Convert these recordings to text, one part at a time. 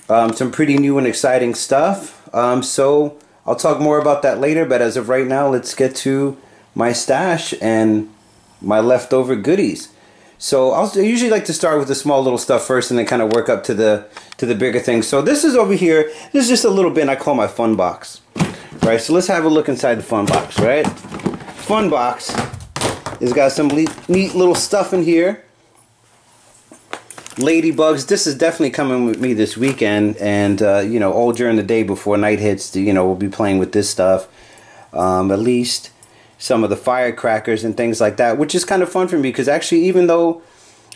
Some pretty new and exciting stuff. So I'll talk more about that later, but as of right now, let's get to my stash and my leftover goodies. So I usually like to start with the small little stuff first and then kind of work up to the bigger things. So this is over here. This is just a little bin I call my fun box. Right, so let's have a look inside the fun box, right? Fun box has got some neat little stuff in here. Ladybugs, this is definitely coming with me this weekend, and you know, all during the day before night hits, you know, we'll be playing with this stuff. At least some of the firecrackers and things like that, which is kind of fun for me because actually, even though,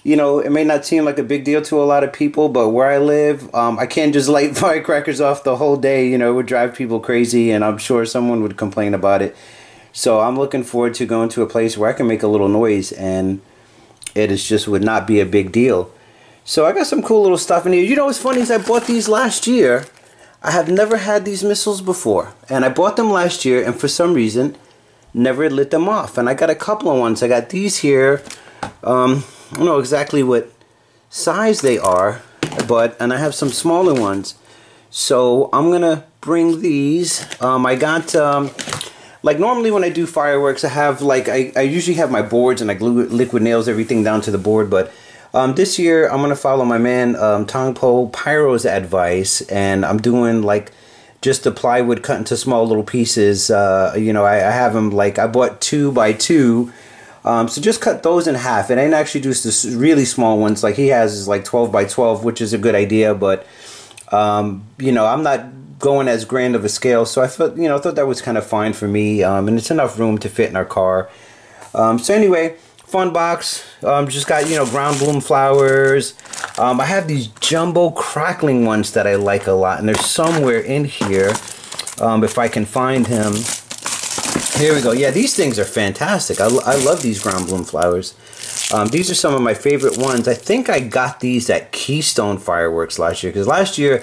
you know, it may not seem like a big deal to a lot of people, but where I live, I can't just light firecrackers off the whole day. You know, it would drive people crazy, and I'm sure someone would complain about it. So I'm looking forward to going to a place where I can make a little noise, and it is just would not be a big deal. So I got some cool little stuff in here. You know what's funny is I bought these last year. I have never had these missiles before, and I bought them last year, and for some reason, never lit them off. And I got a couple of ones. I got these here. I don't know exactly what size they are, and I have some smaller ones. So I'm gonna bring these. I got like normally when I do fireworks, I have like I usually have my boards and I glue liquid nails everything down to the board. But this year I'm gonna follow my man Tongpo Pyro's advice, and I'm doing like just the plywood cut into small little pieces. You know, I have them like I bought 2 by 2. So just cut those in half. It ain't actually just the really small ones like he has is like 12 by 12, which is a good idea. But you know, I'm not going as grand of a scale, so I thought that was kind of fine for me. And it's enough room to fit in our car. So anyway, fun box. Just got, you know, ground bloom flowers. I have these jumbo crackling ones that I like a lot, and they're somewhere in here. If I can find him. Here we go. Yeah, these things are fantastic. I love these ground bloom flowers. These are some of my favorite ones. I think I got these at Keystone Fireworks last year, because last year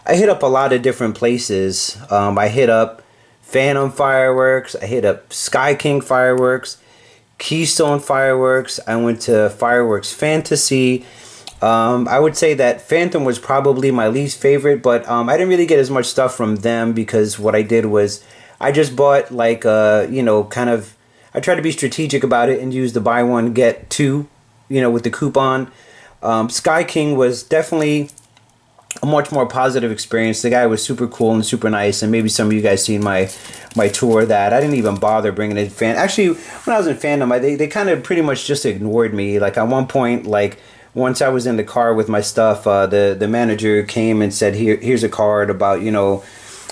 I hit up a lot of different places. I hit up Phantom Fireworks. I hit up Sky King Fireworks, Keystone Fireworks. I went to Fireworks Fantasy. I would say that Phantom was probably my least favorite, but I didn't really get as much stuff from them because what I did was I just bought like you know, kind of, I tried to be strategic about it and use the buy one get two, you know, with the coupon. Sky King was definitely a much more positive experience. The guy was super cool and super nice, and maybe some of you guys seen my tour that I didn't even bother bringing in actually when I was in Fandom, they kind of pretty much just ignored me. Like at one point, like once I was in the car with my stuff, the manager came and said, here's a card about, you know,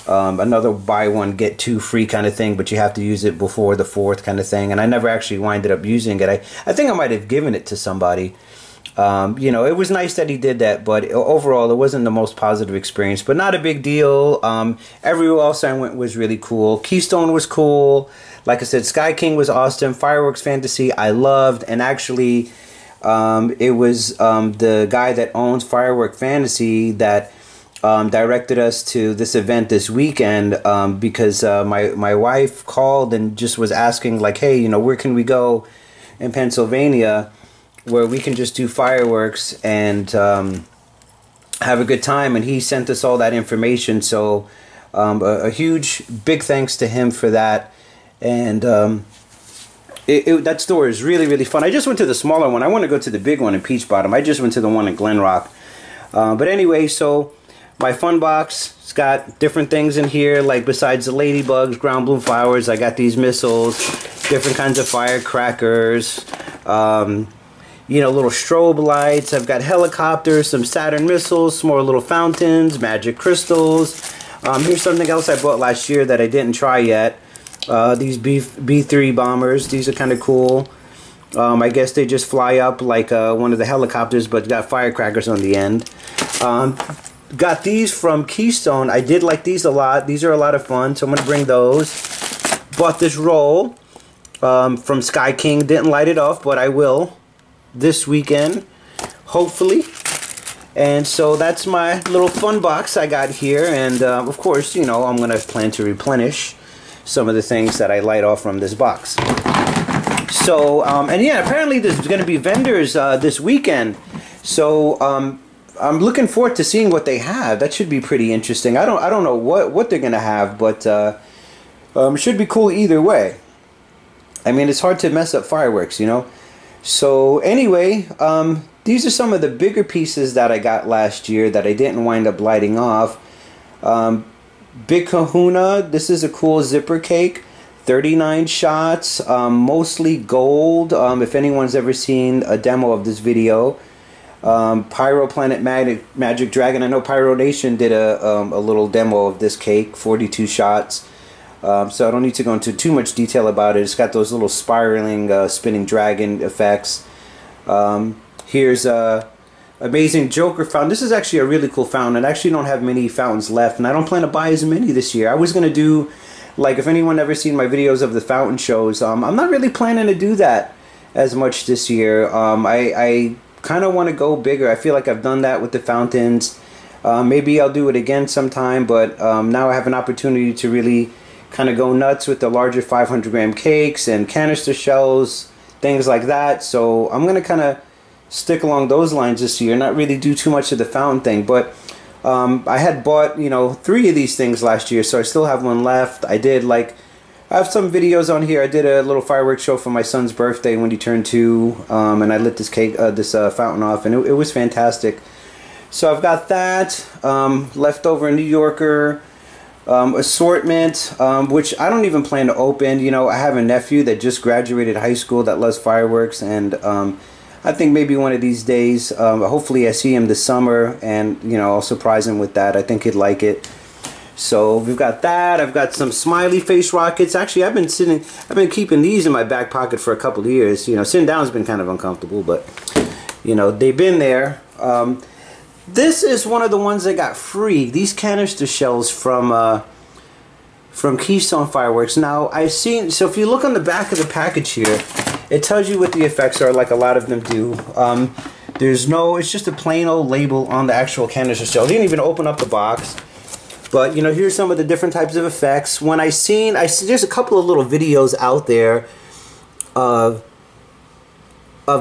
another buy one get 2 free kind of thing, but you have to use it before the 4th kind of thing. And I never actually winded up using it. I think I might have given it to somebody. You know, it was nice that he did that, but overall it wasn't the most positive experience, but not a big deal. Everywhere else I went was really cool. Keystone was cool. Like I said, Sky King was awesome. Fireworks Fantasy I loved, and actually it was the guy that owns Firework Fantasy that directed us to this event this weekend, because my wife called and just was asking like, hey, you know, where can we go in Pennsylvania where we can just do fireworks and have a good time, and he sent us all that information. So a huge big thanks to him for that. And that store is really, really fun. I just went to the smaller one. I want to go to the big one in Peach Bottom. I just went to the one in Glen Rock. But anyway, so my fun box, it's got different things in here, like besides the ladybugs, ground bloom flowers, I got these missiles, different kinds of firecrackers, you know, little strobe lights. I've got helicopters, some Saturn missiles, some more little fountains, magic crystals. Here's something else I bought last year that I didn't try yet. These B-3 bombers. These are kind of cool. I guess they just fly up like one of the helicopters, but got firecrackers on the end. Got these from Keystone. I did like these a lot. These are a lot of fun, so I'm going to bring those. Bought this roll from Sky King. Didn't light it off, but I will this weekend, hopefully. And so that's my little fun box I got here. And of course, you know, I'm going to plan to replenish some of the things that I light off from this box. So, and yeah, apparently there's going to be vendors this weekend. So, I'm looking forward to seeing what they have. That should be pretty interesting. I don't know what they're gonna have, but it should be cool either way. I mean, it's hard to mess up fireworks, you know. So anyway, these are some of the bigger pieces that I got last year that I didn't wind up lighting off. Big Kahuna. This is a cool zipper cake. 39 shots, mostly gold. If anyone's ever seen a demo of this video. Pyro Planet Magic Dragon. I know Pyro Nation did a little demo of this cake, 42 shots. So I don't need to go into too much detail about it. It's got those little spiraling, spinning dragon effects. Here's a amazing Joker fountain. This is actually a really cool fountain. I actually don't have many fountains left, and I don't plan to buy as many this year. I was going to do, like, if anyone ever seen my videos of the fountain shows, I'm not really planning to do that as much this year. I kind of want to go bigger. I feel like I've done that with the fountains. Maybe I'll do it again sometime, but now I have an opportunity to really kind of go nuts with the larger 500-gram cakes and canister shells, things like that. So I'm going to kind of stick along those lines this year, not really do too much of the fountain thing. But I had bought, you know, 3 of these things last year, so I still have one left. I have some videos on here. I did a little fireworks show for my son's birthday when he turned 2, and I lit this fountain off, and it was fantastic. So I've got that leftover New Yorker assortment, which I don't even plan to open. You know, I have a nephew that just graduated high school that loves fireworks, and I think maybe one of these days, hopefully I see him this summer, and you know, I'll surprise him with that. I think he'd like it. So we've got that. I've got some smiley face rockets. Actually, I've been keeping these in my back pocket for a couple of years. You know, sitting down has been kind of uncomfortable, but you know, they've been there. This is one of the ones I got free. These canister shells from Keystone Fireworks. Now I've seen, so if you look on the back of the package here, it tells you what the effects are, like a lot of them do. It's just a plain old label on the actual canister shell. They didn't even open up the box. But you know, here's some of the different types of effects. I see there's a couple of little videos out there of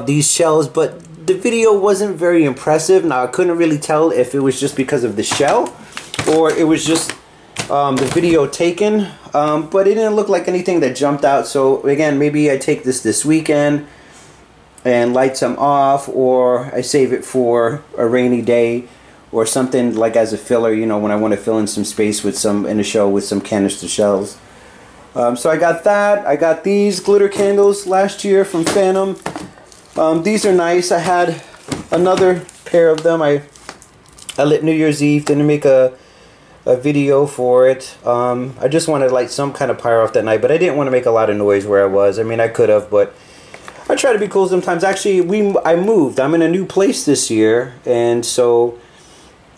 these shells, but the video wasn't very impressive. Now I couldn't really tell if it was just because of the shell or it was just the video taken, but it didn't look like anything that jumped out. So again, maybe I take this weekend and light some off, or I save it for a rainy day or something, like as a filler, you know, when I want to fill in some space in a show with some canister shells. So I got that. I got these glitter candles last year from Phantom. These are nice. I had another pair of them. I lit New Year's Eve, didn't make a video for it. I just wanted to light some kind of pyro off that night, but I didn't want to make a lot of noise where I was. I mean, I could have, but I try to be cool sometimes. Actually, I moved. I'm in a new place this year, and so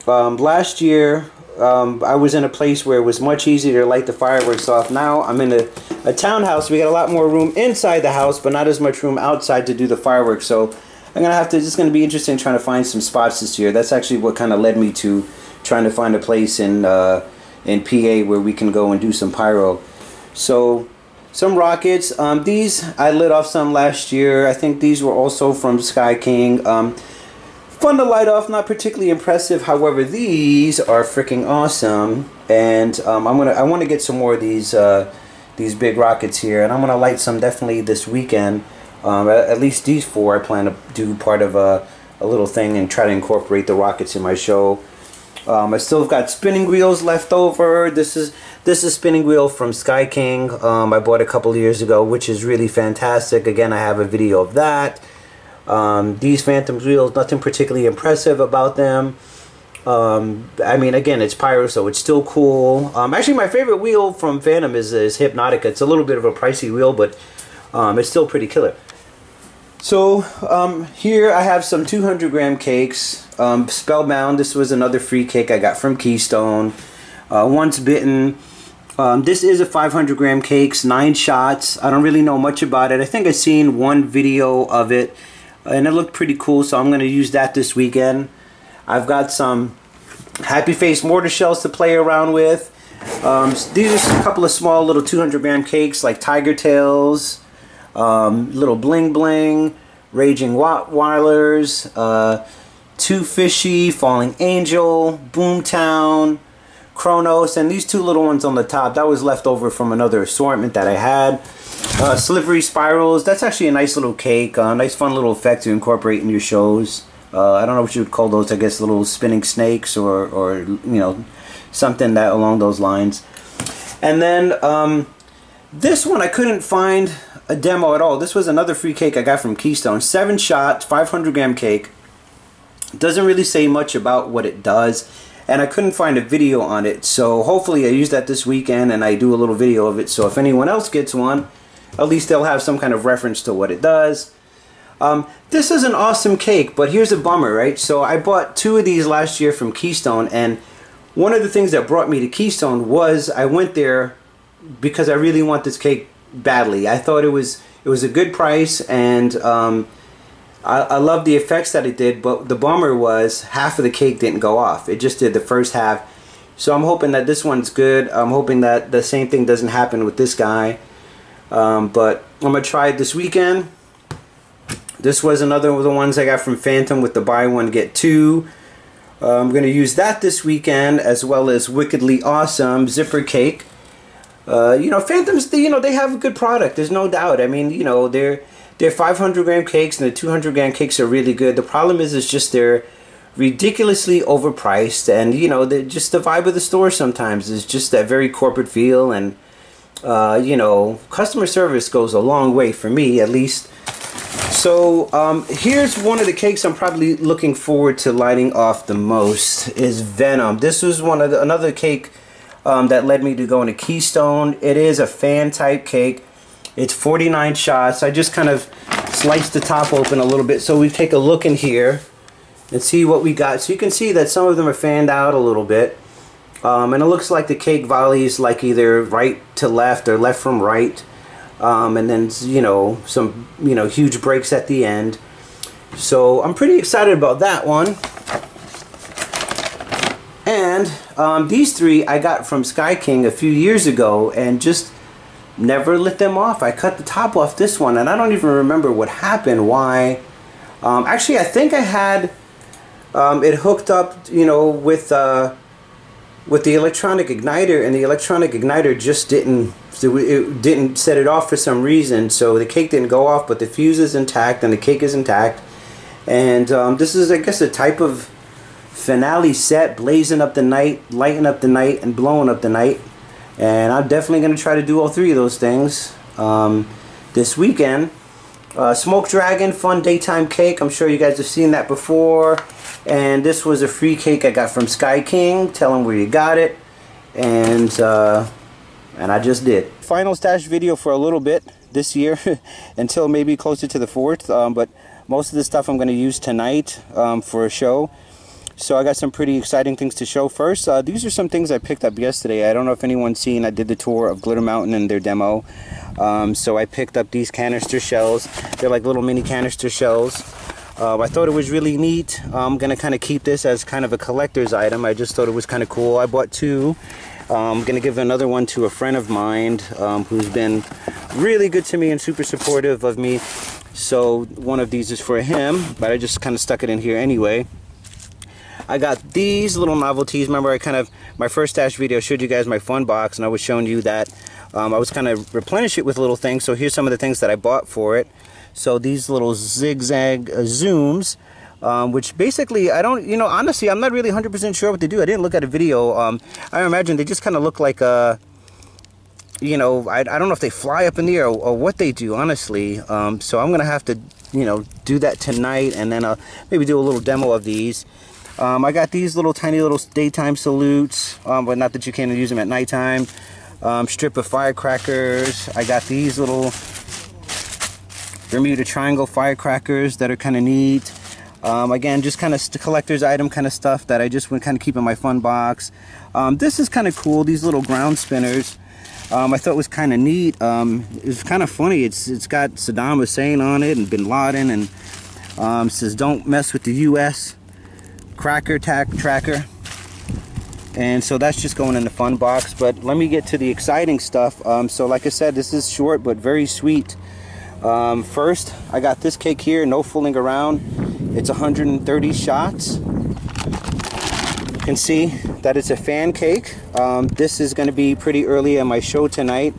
last year I was in a place where it was much easier to light the fireworks off. Now I'm in a townhouse. We got a lot more room inside the house, but not as much room outside to do the fireworks. So I'm gonna have to. It's gonna be interesting trying to find some spots this year. That's actually what kind of led me to trying to find a place in PA where we can go and do some pyro. So some rockets. These I lit off some last year. I think these were also from Sky King. Fun to light off, not particularly impressive. However, these are freaking awesome, and I want to get some more of these big rockets here, and I'm gonna light some definitely this weekend. At least these 4, I plan to do part of a little thing and try to incorporate the rockets in my show. I still have got spinning wheels left over. This is a spinning wheel from Sky King. I bought a couple of years ago, which is really fantastic. Again, I have a video of that. These Phantom wheels, nothing particularly impressive about them. I mean, again, it's pyro, so it's still cool. Actually, my favorite wheel from Phantom is Hypnotica. It's a little bit of a pricey wheel, but it's still pretty killer. So here I have some 200-gram cakes. Spellbound, this was another free cake I got from Keystone. Once Bitten. This is a 500-gram cakes, 9 shots. I don't really know much about it. I think I've seen one video of it, and it looked pretty cool, so I'm going to use that this weekend. I've got some Happy Face mortar shells to play around with. These are a couple of small little 200-gram cakes like Tiger Tails, little Bling Bling, Raging Wailers, Too Fishy, Falling Angel, Boomtown, Kronos, and these two little ones on the top, that was left over from another assortment that I had. Slippery Spirals, that's actually a nice little cake, nice fun little effect to incorporate in your shows. I don't know what you would call those, I guess little spinning snakes or you know, something that along those lines. And then this one I couldn't find a demo at all. This was another free cake I got from Keystone. 7-shot, 500-gram cake. Doesn't really say much about what it does, and I couldn't find a video on it, so hopefully I use that this weekend and I do a little video of it, so if anyone else gets one, at least they'll have some kind of reference to what it does. This is an awesome cake, but here's a bummer, right? So I bought 2 of these last year from Keystone, and one of the things that brought me to Keystone was I went there because I really want this cake badly. I thought it was a good price, and I love the effects that it did, but the bummer was half of the cake didn't go off. It just did the first half. So I'm hoping that this one's good. I'm hoping that the same thing doesn't happen with this guy. But I'm going to try it this weekend. This was another of the ones I got from Phantom with the buy one get two. I'm going to use that this weekend, as well as Wickedly Awesome Zipper Cake. You know, Phantoms, they have a good product. There's no doubt. I mean, you know, they're 500-gram cakes, and the 200-gram cakes are really good. The problem is just they're ridiculously overpriced, and you know, just the vibe of the store sometimes is just that very corporate feel, and you know, customer service goes a long way for me, at least. So here's one of the cakes I'm probably looking forward to lighting off the most is Venom. This was another cake that led me to going to Keystone. It is a fan type cake. It's 49 shots. I just kind of sliced the top open a little bit so we take a look in here and see what we got. So you can see that some of them are fanned out a little bit. And it looks like the cake volleys like either right to left or left from right. And then, you know, some, you know, huge breaks at the end. So I'm pretty excited about that one. And these 3 I got from Sky King a few years ago and just never lit them off. I cut the top off this one and I don't even remember what happened, why. Actually, I think I had it hooked up, you know, with the electronic igniter, and the electronic igniter just didn't set it off for some reason, so the cake didn't go off, but the fuse is intact and the cake is intact. And this is, I guess, a type of finale set, blazing up the night, lighting up the night, and blowing up the night. And I'm definitely going to try to do all 3 of those things this weekend. Smoke Dragon, fun daytime cake. I'm sure you guys have seen that before. And this was a free cake I got from Sky King. Tell them where you got it. And I just did. Final stash video for a little bit this year until maybe closer to the 4th. But most of the stuff I'm going to use tonight for a show. So I got some pretty exciting things to show. First, these are some things I picked up yesterday. I don't know if anyone's seen, I did the tour of Glitter Mountain and their demo. So I picked up these canister shells. They're like little mini canister shells. I thought it was really neat. I'm going to kind of keep this as kind of a collector's item. I just thought it was kind of cool. I bought 2. I'm going to give another one to a friend of mine who's been really good to me and super supportive of me. So one of these is for him, but I just kind of stuck it in here anyway. I got these little novelties. Remember, my first stash video showed you guys my fun box, and I was showing you that I was kind of replenish it with little things. So here's some of the things that I bought for it. So these little zigzag zooms, which basically, I don't, you know, honestly, I'm not really 100% sure what they do. I didn't look at a video. I imagine they just kind of look like you know, I don't know if they fly up in the air or what they do, honestly. So I'm gonna have to, you know, do that tonight, and then I'll maybe do a little demo of these. I got these little tiny little daytime salutes, but not that you can't use them at nighttime. Strip of firecrackers. I got these little Bermuda Triangle firecrackers that are kind of neat. Again, just kind of collector's item kind of stuff that I just would kind of keep in my fun box. This is kind of cool, these little ground spinners. I thought it was kind of neat. It's kind of funny. It's got Saddam Hussein on it and Bin Laden, and says don't mess with the US cracker tracker. And so that's just going in the fun box. But let me get to the exciting stuff. So like I said, this is short but very sweet. First, I got this cake here, no fooling around. It's 130 shots. You can see that it's a fan cake. This is going to be pretty early on my show tonight.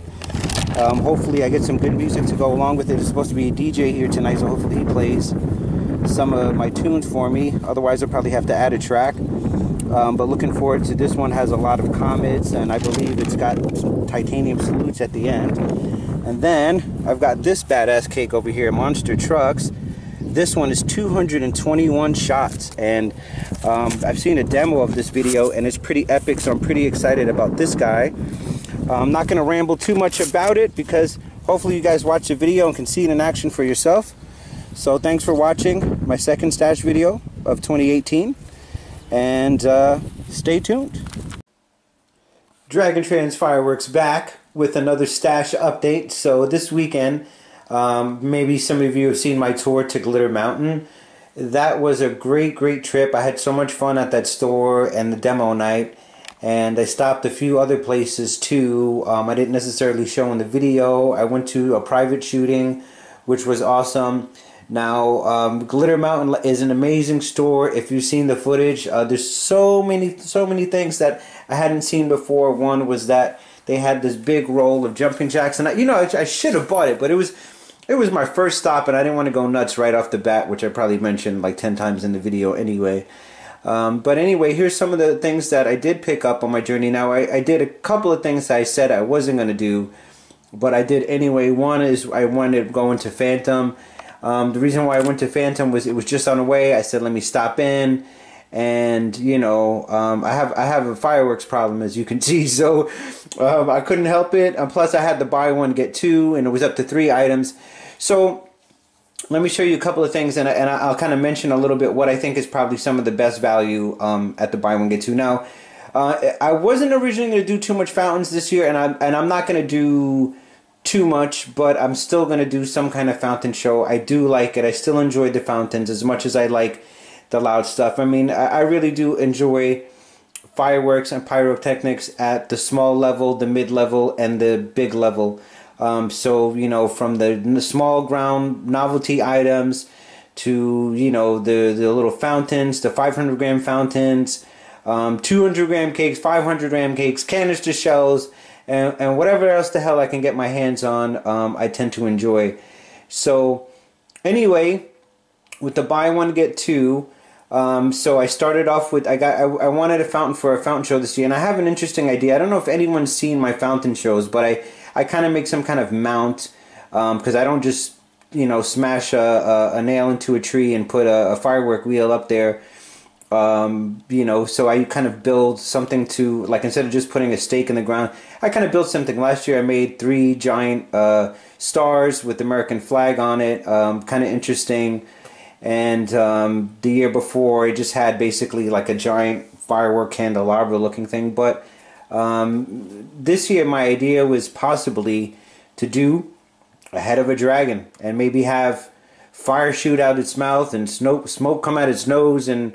Hopefully I get some good music to go along with it. There's supposed to be a DJ here tonight, so hopefully he plays some of my tunes for me. Otherwise I'll probably have to add a track. But looking forward to this one. Has a lot of comets, and I believe it's got some titanium salutes at the end. And then I've got this badass cake over here, Monster Trucks. This one is 221 shots, and I've seen a demo of this video and it's pretty epic, so I'm pretty excited about this guy. I'm not going to ramble too much about it because hopefully you guys watch the video and can see it in action for yourself. So thanks for watching my second stash video of 2018, and stay tuned. Dragon Trains Fireworks back with another stash update. So this weekend, maybe some of you have seen my tour to Glitter Mountain. That was a great trip. I had so much fun at that store and the demo night, and I stopped a few other places too. I didn't necessarily show in the video. I went to a private shooting, which was awesome. Now, Glitter Mountain is an amazing store. If you've seen the footage, there's so many things that I hadn't seen before. One was that they had this big roll of jumping jacks, and I should have bought it, but it was my first stop, and I didn't want to go nuts right off the bat, which I probably mentioned like 10 times in the video anyway. But anyway, here's some of the things that I did pick up on my journey. Now, I did a couple of things I said I wasn't going to do, but I did anyway. One is I wanted to go into Phantom. The reason why I went to Phantom was it was just on the way. I said, let me stop in, and I have a fireworks problem, as you can see, so I couldn't help it. Plus I had to buy one get two, and it was up to 3 items. So let me show you a couple of things, and I'll kind of mention a little bit what I think is probably some of the best value at the buy one get two. Now, I wasn't originally going to do too much fountains this year, and I'm not going to do too much, but I'm still going to do some kind of fountain show. I do like it. I still enjoy the fountains as much as I like the loud stuff. I mean, I really do enjoy fireworks and pyrotechnics at the small level, the mid level, and the big level. So, from the small ground novelty items to, the little fountains, the 500 gram fountains, 200 gram cakes, 500 gram cakes, canister shells, and whatever else the hell I can get my hands on, I tend to enjoy. So anyway, with the buy one get two, so I started off with I wanted a fountain for a fountain show this year, and I have an interesting idea. I don't know if anyone's seen my fountain shows, but I kind of make some kind of mount, because I don't just smash a nail into a tree and put a firework wheel up there. So I kind of build something to, like, instead of just putting a stake in the ground, I kind of built something. Last year I made 3 giant stars with the American flag on it, kind of interesting. And the year before I just had basically like a giant firework candelabra looking thing. But this year my idea was possibly to do a head of a dragon and maybe have fire shoot out its mouth and smoke come out its nose, and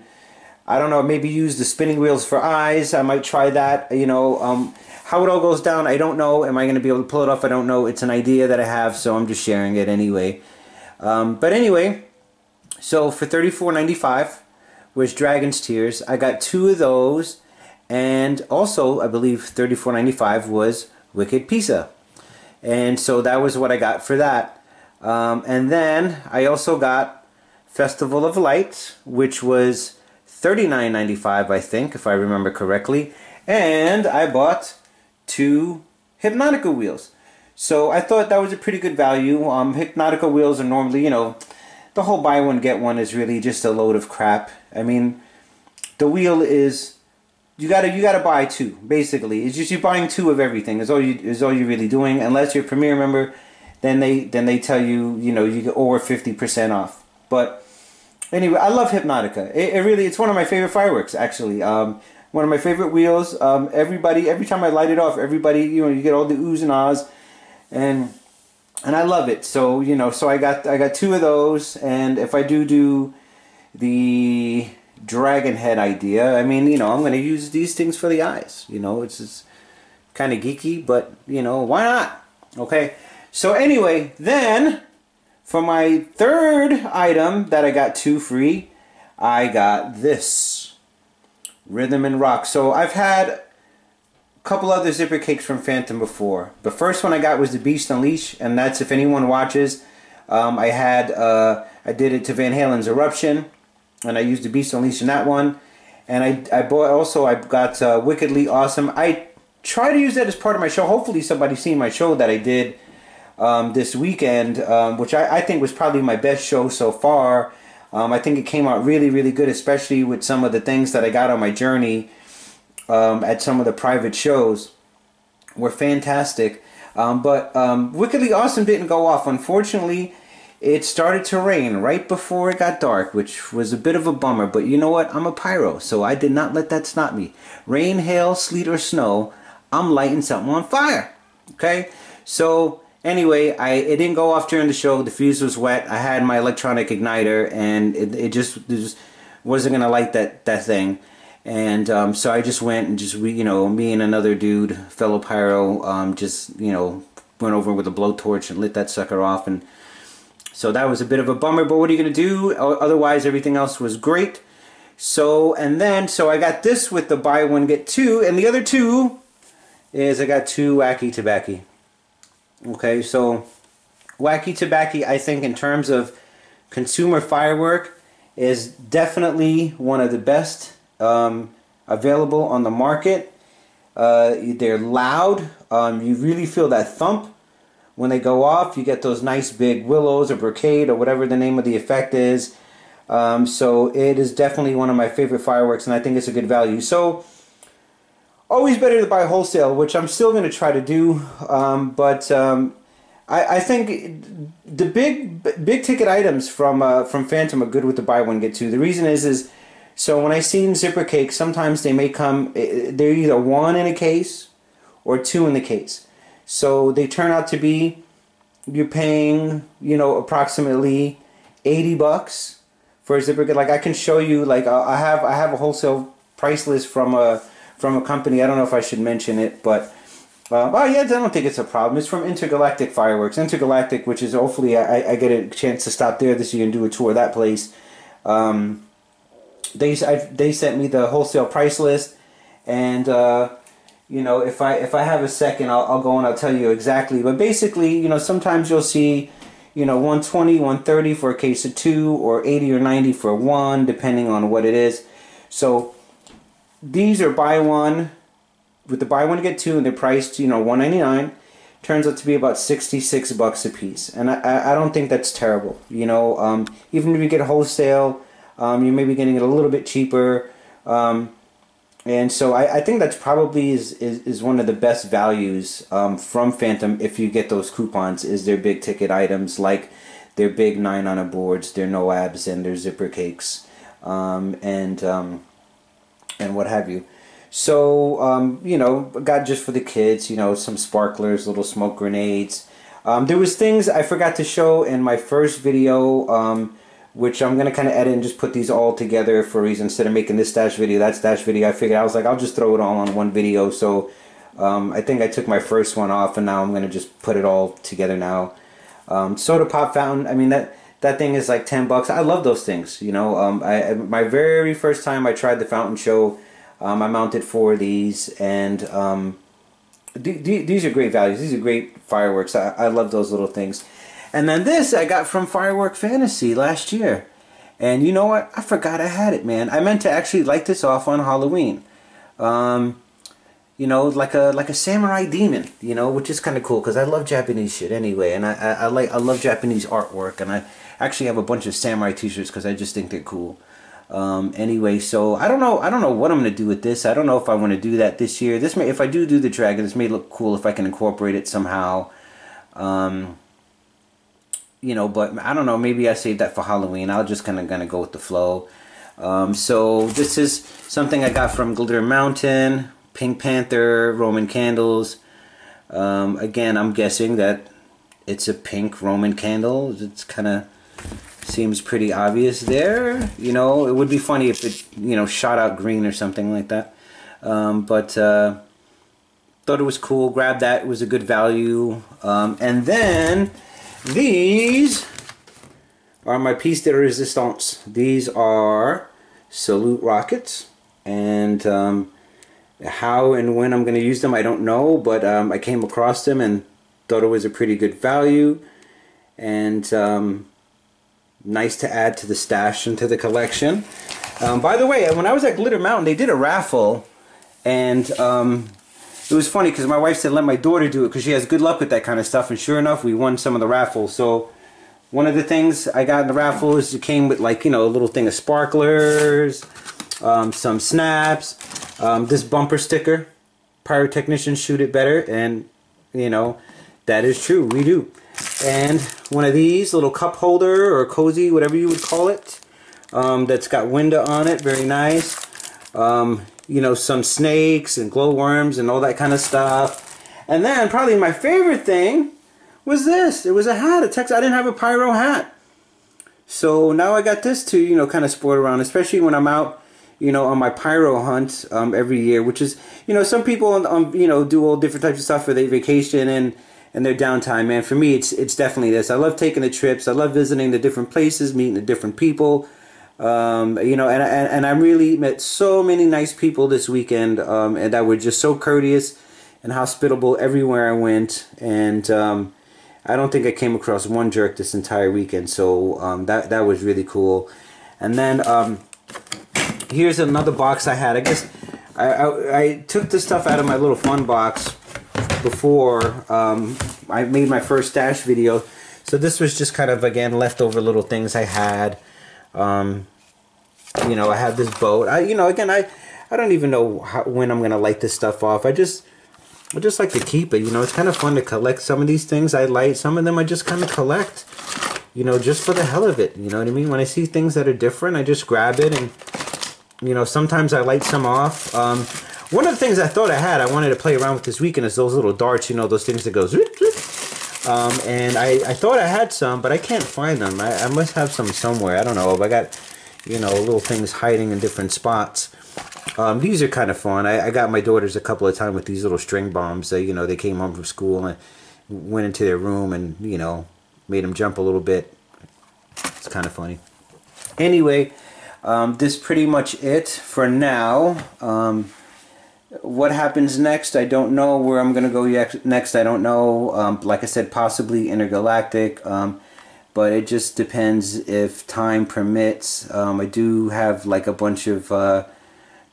I don't know, maybe use the spinning wheels for eyes. I might try that. How it all goes down, I don't know. Am I going to be able to pull it off? I don't know. It's an idea that I have, so I'm just sharing it anyway. But anyway, so for $34.95 was Dragon's Tears. I got 2 of those, and also I believe $34.95 was Wicked Pizza. And so that was what I got for that. And then I also got Festival of Lights, which was $39.95, I think, if I remember correctly. And I bought 2 Hypnotica wheels. So I thought that was a pretty good value. Hypnotica wheels are normally, the whole buy one get one is really just a load of crap. I mean, the wheel is, you gotta buy 2, basically. It's just you're buying 2 of everything. Is all you're really doing. Unless you're a Premier member, then they tell you, you get over 50% off. But anyway, I love Hypnotica. It's one of my favorite fireworks, actually. One of my favorite wheels. Every time I light it off, everybody, you get all the oohs and ahs, and I love it. So, so I got 2 of those, and if I do the dragon head idea, I mean, I'm going to use these things for the eyes. It's just kind of geeky, but, why not? Okay. So anyway, then for my third item that I got 2 free, I got this Rhythm and Rock. So I've had a couple other zipper cakes from Phantom before. The first one I got was the Beast Unleashed, and that's, if anyone watches, I did it to Van Halen's Eruption, and I used the Beast Unleashed in that one. And I got Wickedly Awesome. I try to use that as part of my show. Hopefully somebody's seen my show that I did this weekend, which I think was probably my best show so far. I think it came out really, really good, especially with some of the things that I got on my journey at some of the private shows were fantastic. But Wickedly Awesome didn't go off. Unfortunately, it started to rain right before it got dark, which was a bit of a bummer. But you know what? I'm a pyro, so I did not let that stop me. Rain, hail, sleet, or snow, I'm lighting something on fire. Okay? So anyway, it didn't go off during the show. The fuse was wet. I had my electronic igniter, and it just wasn't going to light that thing. And so I just went and just, me and another dude, fellow pyro, just, went over with a blowtorch and lit that sucker off. And so that was a bit of a bummer, but what are you going to do? Otherwise, everything else was great. So I got this with the buy one, get two, and the other two is I got 2 Wacky Tobacco. Okay, so Wacky Tobacco, I think in terms of consumer firework, is definitely one of the best available on the market. They're loud. You really feel that thump when they go off. You get those nice big willows or brocade or whatever the name of the effect is. So it is definitely one of my favorite fireworks, and I think it's a good value. So always better to buy wholesale, which I'm still going to try to do. I think the big ticket items from Phantom are good with the buy one get two. The reason is so when I seen zipper cakes, sometimes they may come, they're either 1 in a case or 2 in the case. So they turn out to be, you're paying, approximately $80 for a zipper cake. Like I can show you, like I have a wholesale price list from a company. I don't know if I should mention it, but oh yeah, I don't think it's a problem. It's from Intergalactic Fireworks. Intergalactic, which is hopefully I get a chance to stop there this year and do a tour of that place. They sent me the wholesale price list, and if I have a second, I'll go and I'll tell you exactly. But basically, sometimes you'll see, 120, 130 for a case of 2, or 80 or 90 for 1, depending on what it is. So these are buy one with the buy one get 2, and they're priced, $1.99. Turns out to be about $66 a piece, and I don't think that's terrible. Even if you get a wholesale, you may be getting it a little bit cheaper, and so I think that's probably is one of the best values from Phantom if you get those coupons. Is their big ticket items, like their big 9-honor boards, their NOABs, and their zipper cakes, and what have you. So got just for the kids, some sparklers, little smoke grenades. There was things I forgot to show in my first video, which I'm going to kind of edit and just put these all together for a reason. Instead of making this stash video, that stash video, I figured, I was like, I'll just throw it all on one video. So I think I took my first one off, and now I'm going to just put it all together now. Soda pop fountain, I mean, that thing is like $10. I love those things, my very first time I tried the fountain show, I mounted 4 of these, and these are great values. These are great fireworks. I love those little things. And then this I got from Firework Fantasy last year. And you know what? I forgot I had it, man. I meant to actually light this off on Halloween. Like a samurai demon, which is kind of cool because I love Japanese shit anyway, and I love Japanese artwork, and I actually have a bunch of samurai t-shirts because I just think they're cool. Anyway, so I don't know what I'm gonna do with this. I don't know if I want to do that this year. If I do the dragon, this may look cool if I can incorporate it somehow. But I don't know, maybe I saved that for Halloween. I'll just kind of gonna go with the flow. So this is something I got from Glitter Mountain, Pink Panther, Roman candles. Again, I'm guessing that it's a pink Roman candle. It's kind of seems pretty obvious there. It would be funny if it, shot out green or something like that. Thought it was cool. Grabbed that. It was a good value. And then these are my piece de resistance. These are salute rockets, and how and when I'm going to use them I don't know, but I came across them and thought it was a pretty good value, and nice to add to the stash and to the collection. By the way, when I was at Glitter Mountain, they did a raffle, and it was funny because my wife said let my daughter do it because she has good luck with that kind of stuff, and sure enough we won some of the raffles. So one of the things I got in the raffle is it came with, like, you know, a little thing of sparklers, some snaps, this bumper sticker, pyrotechnicians shoot it better, and you know, that is true, we do. And one of these little cup holder or cozy, whatever you would call it, that's got window on it, very nice. You know, some snakes and glowworms and all that kind of stuff. And then probably my favorite thing was this. It was a hat, a Texas. I didn't have a pyro hat, so now I got this to, you know, kind of sport around, especially when I'm out, you know, on my pyro hunt every year, which is, you know, some people you know, do all different types of stuff for their vacation and their downtime. Man, for me it's definitely this. I love taking the trips. I love visiting the different places, meeting the different people. You know, and I really met so many nice people this weekend, and that were just so courteous and hospitable everywhere I went. And I don't think I came across one jerk this entire weekend, so that was really cool. And then here's another box I had. I guess I took the stuff out of my little fun box before I made my first stash video, so this was just kind of, again, leftover little things I had. You know, I have this boat. You know, again, I don't even know when I'm gonna light this stuff off. I just like to keep it. You know, it's kind of fun to collect some of these things I light. Some of them I just kind of collect, you know, just for the hell of it. You know what I mean? When I see things that are different, I just grab it, and you know, sometimes I light some off. One of the things I thought I wanted to play around with this weekend is those little darts. You know, those things that go zoop, zoop. And I thought I had some, but I can't find them. I must have some somewhere. I don't know if I got, you know, little things hiding in different spots. These are kind of fun. I got my daughters a couple of times with these little string bombs. You know, they came home from school and went into their room and, you know, made them jump a little bit. It's kind of funny. Anyway, this is pretty much it for now. What happens next, I don't know. Where I'm going to go next, I don't know. Like I said, possibly intergalactic. But it just depends if time permits. I do have like a bunch of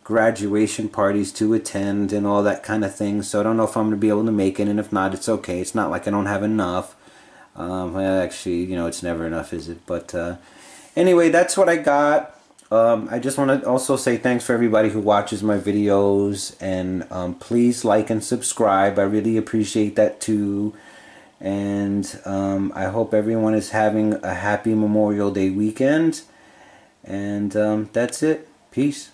graduation parties to attend and all that kind of thing, so I don't know if I'm going to be able to make it, and if not, it's okay. It's not like I don't have enough. Well, actually, you know, it's never enough, is it? But anyway, that's what I got. I just want to also say thanks for everybody who watches my videos, and please like and subscribe. I really appreciate that too. And I hope everyone is having a happy Memorial Day weekend. And that's it. Peace.